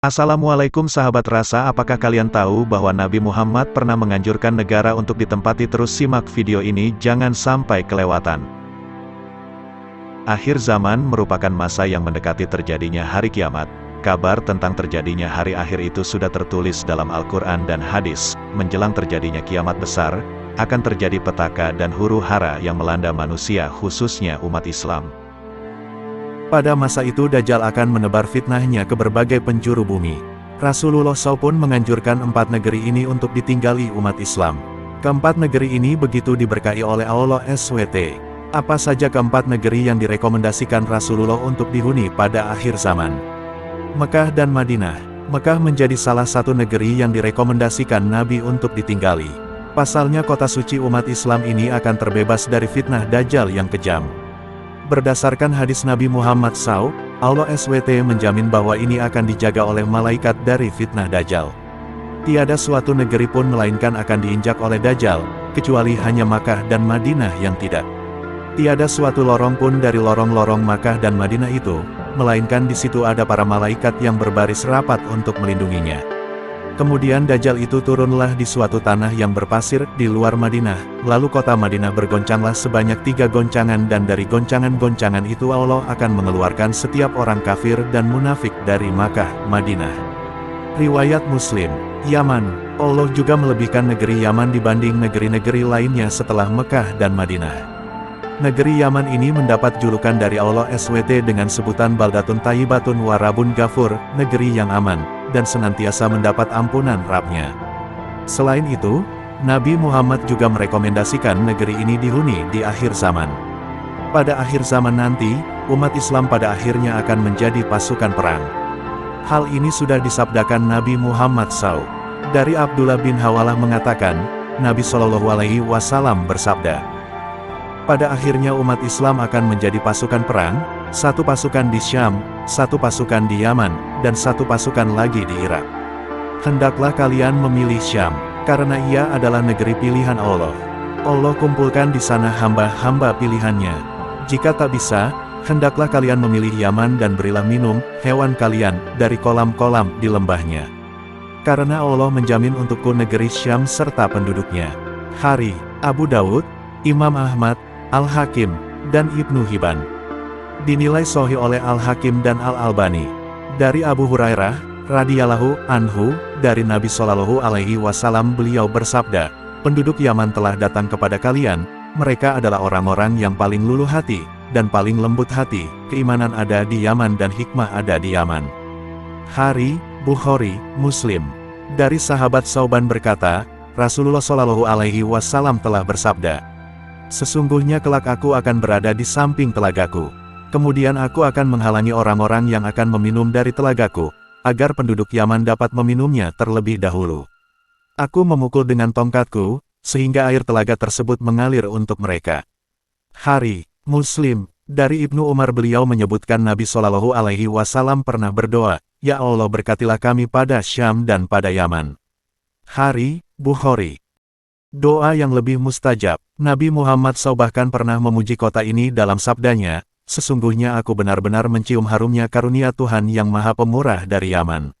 Assalamualaikum sahabat rasa, apakah kalian tahu bahwa Nabi Muhammad pernah menganjurkan negara untuk ditempati? Terus simak video ini, jangan sampai kelewatan. Akhir zaman merupakan masa yang mendekati terjadinya hari kiamat. Kabar tentang terjadinya hari akhir itu sudah tertulis dalam Al-Quran dan hadis. Menjelang terjadinya kiamat besar, akan terjadi petaka dan huru-hara yang melanda manusia, khususnya umat Islam. Pada masa itu Dajjal akan menebar fitnahnya ke berbagai penjuru bumi. Rasulullah SAW pun menganjurkan 4 negeri ini untuk ditinggali umat Islam. Keempat negeri ini begitu diberkahi oleh Allah SWT. Apa saja keempat negeri yang direkomendasikan Rasulullah untuk dihuni pada akhir zaman? Mekah dan Madinah. Mekah menjadi salah satu negeri yang direkomendasikan Nabi untuk ditinggali. Pasalnya kota suci umat Islam ini akan terbebas dari fitnah Dajjal yang kejam. Berdasarkan hadis Nabi Muhammad SAW, Allah SWT menjamin bahwa ini akan dijaga oleh malaikat dari fitnah Dajjal. Tiada suatu negeri pun melainkan akan diinjak oleh Dajjal, kecuali hanya Makkah dan Madinah yang tidak. Tiada suatu lorong pun dari lorong-lorong Makkah dan Madinah itu, melainkan di situ ada para malaikat yang berbaris rapat untuk melindunginya. Kemudian Dajjal itu turunlah di suatu tanah yang berpasir di luar Madinah, lalu kota Madinah bergoncanglah sebanyak 3 goncangan, dan dari goncangan-goncangan itu Allah akan mengeluarkan setiap orang kafir dan munafik dari Makkah, Madinah. Riwayat Muslim. Yaman. Allah juga melebihkan negeri Yaman dibanding negeri-negeri lainnya setelah Mekah dan Madinah. Negeri Yaman ini mendapat julukan dari Allah SWT dengan sebutan Baldatun Thayyibatun wa Rabbun Ghafur, negeri yang aman, dan senantiasa mendapat ampunan Rabb-Nya. Selain itu, Nabi Muhammad juga merekomendasikan negeri ini dihuni di akhir zaman. Pada akhir zaman nanti, umat Islam pada akhirnya akan menjadi pasukan perang. Hal ini sudah disabdakan Nabi Muhammad SAW. Dari Abdullah bin Hawalah mengatakan, Nabi SAW bersabda, pada akhirnya umat Islam akan menjadi pasukan perang, 1 pasukan di Syam, 1 pasukan di Yaman, dan 1 pasukan lagi di Irak. Hendaklah kalian memilih Syam, karena ia adalah negeri pilihan Allah. Allah kumpulkan di sana hamba-hamba pilihannya. Jika tak bisa, hendaklah kalian memilih Yaman dan berilah minum hewan kalian dari kolam-kolam di lembahnya. Karena Allah menjamin untukku negeri Syam serta penduduknya. Hari, Abu Dawud, Imam Ahmad, Al-Hakim, dan Ibnu Hibban. Dinilai sahih oleh Al-Hakim dan Al-Albani. Dari Abu Hurairah, radhiyallahu anhu, dari Nabi Shallallahu Alaihi Wasallam, beliau bersabda, penduduk Yaman telah datang kepada kalian, mereka adalah orang-orang yang paling luluh hati, dan paling lembut hati, keimanan ada di Yaman dan hikmah ada di Yaman. Hari, Bukhari, Muslim. Dari sahabat Sauban berkata, Rasulullah Shallallahu Alaihi Wasallam telah bersabda, sesungguhnya kelak aku akan berada di samping telagaku. Kemudian aku akan menghalangi orang-orang yang akan meminum dari telagaku, agar penduduk Yaman dapat meminumnya terlebih dahulu. Aku memukul dengan tongkatku, sehingga air telaga tersebut mengalir untuk mereka. Hari, Muslim. Dari Ibnu Umar, beliau menyebutkan Nabi Shallallahu Alaihi Wasallam pernah berdoa, ya Allah berkatilah kami pada Syam dan pada Yaman. Hari, Bukhari. Doa yang lebih mustajab. Nabi Muhammad SAW bahkan pernah memuji kota ini dalam sabdanya, sesungguhnya aku benar-benar mencium harumnya karunia Tuhan yang Maha Pemurah dari Yaman.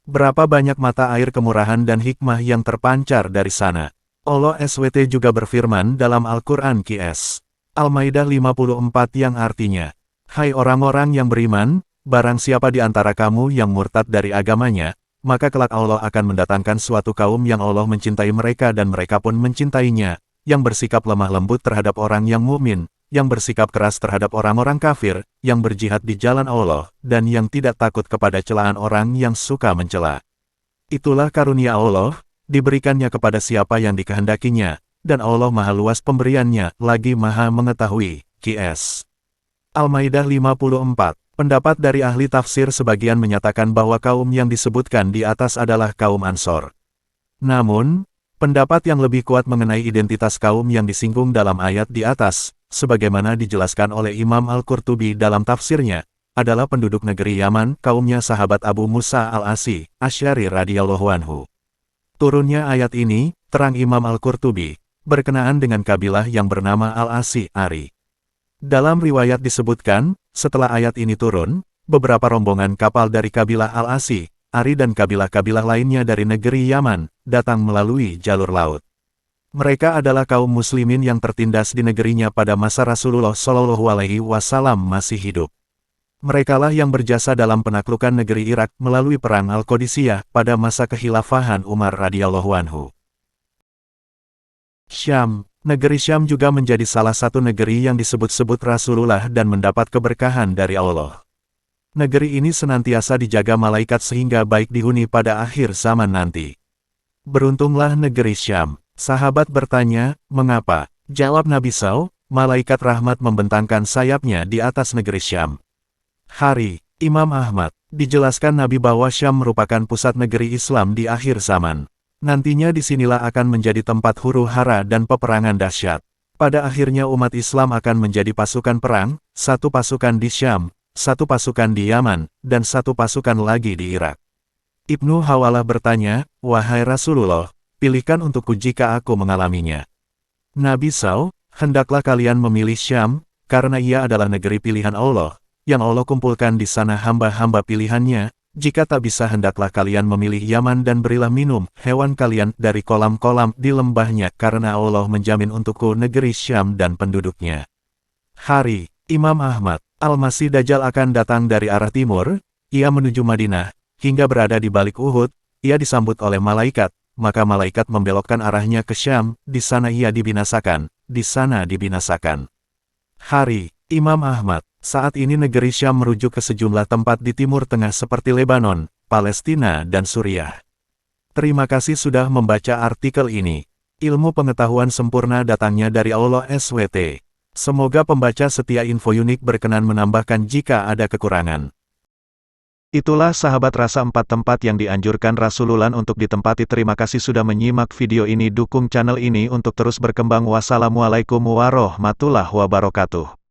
Berapa banyak mata air kemurahan dan hikmah yang terpancar dari sana. Allah SWT juga berfirman dalam Al-Quran QS Al-Maidah 54 yang artinya, hai orang-orang yang beriman, barang siapa di antara kamu yang murtad dari agamanya, maka kelak Allah akan mendatangkan suatu kaum yang Allah mencintai mereka dan mereka pun mencintainya, yang bersikap lemah lembut terhadap orang yang mukmin, yang bersikap keras terhadap orang-orang kafir, yang berjihad di jalan Allah, dan yang tidak takut kepada celaan orang yang suka mencela. Itulah karunia Allah, diberikannya kepada siapa yang dikehendakinya, dan Allah maha luas pemberiannya, lagi maha mengetahui. QS Al-Maidah 54. Pendapat dari ahli tafsir sebagian menyatakan bahwa kaum yang disebutkan di atas adalah kaum Ansor. Namun, pendapat yang lebih kuat mengenai identitas kaum yang disinggung dalam ayat di atas, sebagaimana dijelaskan oleh Imam Al-Qurtubi dalam tafsirnya, adalah penduduk negeri Yaman, kaumnya sahabat Abu Musa Al-Asy'ari, Asy'ari radhiyallahu anhu. Turunnya ayat ini, terang Imam Al-Qurtubi, berkenaan dengan kabilah yang bernama Al-Asy'ari. Dalam riwayat disebutkan, setelah ayat ini turun, beberapa rombongan kapal dari kabilah Al-Asy'ari Ari dan kabilah-kabilah lainnya dari negeri Yaman, datang melalui jalur laut. Mereka adalah kaum muslimin yang tertindas di negerinya pada masa Rasulullah Shallallahu Alaihi Wasallam masih hidup. Merekalah yang berjasa dalam penaklukan negeri Irak melalui Perang Al-Qadisiyah pada masa kekhilafahan Umar radhiyallahu anhu. Syam. Negeri Syam juga menjadi salah satu negeri yang disebut-sebut Rasulullah dan mendapat keberkahan dari Allah. Negeri ini senantiasa dijaga malaikat sehingga baik dihuni pada akhir zaman nanti. Beruntunglah negeri Syam. Sahabat bertanya, mengapa? Jawab Nabi SAW, malaikat rahmat membentangkan sayapnya di atas negeri Syam. Hari, Imam Ahmad, dijelaskan Nabi bahwa Syam merupakan pusat negeri Islam di akhir zaman. Nantinya disinilah akan menjadi tempat huru-hara dan peperangan dahsyat. Pada akhirnya umat Islam akan menjadi pasukan perang, satu pasukan di Syam, satu pasukan di Yaman, dan satu pasukan lagi di Irak. Ibnu Hawalah bertanya, wahai Rasulullah, pilihkan untukku jika aku mengalaminya. Nabi SAW, hendaklah kalian memilih Syam, karena ia adalah negeri pilihan Allah, yang Allah kumpulkan di sana hamba-hamba pilihannya. Jika tak bisa hendaklah kalian memilih Yaman dan berilah minum hewan kalian dari kolam-kolam di lembahnya karena Allah menjamin untukku negeri Syam dan penduduknya. Hari, Imam Ahmad, Al-Masih Dajjal akan datang dari arah timur, ia menuju Madinah, hingga berada di balik Uhud, ia disambut oleh malaikat, maka malaikat membelokkan arahnya ke Syam, di sana ia dibinasakan, di sana dibinasakan. Hari, Imam Ahmad. Saat ini negeri Syam merujuk ke sejumlah tempat di Timur Tengah seperti Lebanon, Palestina dan Suriah. Terima kasih sudah membaca artikel ini. Ilmu pengetahuan sempurna datangnya dari Allah SWT. Semoga pembaca setia info unik berkenan menambahkan jika ada kekurangan. Itulah sahabat rasa 4 tempat yang dianjurkan Rasulullah untuk ditempati. Terima kasih sudah menyimak video ini. Dukung channel ini untuk terus berkembang. Wassalamualaikum warahmatullahi wabarakatuh.